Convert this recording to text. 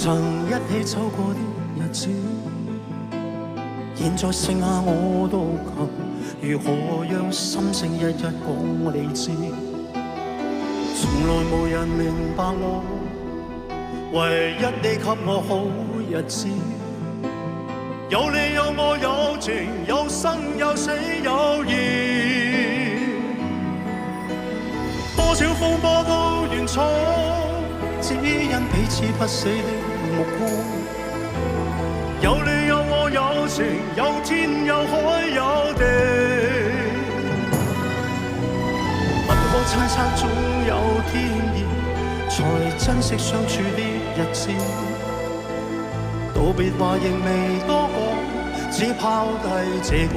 曾一起走過的日子，現在剩下我獨行，如何讓心聲一一講你知？從來無人明白我，唯一你給我好日子。有你有我有情，有生有死有義，多少風波都願闖，只因彼此不死的目光。有你有我有情，有天有海有地，不可猜測總有天意，才珍惜相處的日子。道別話仍未多講，只拋低這個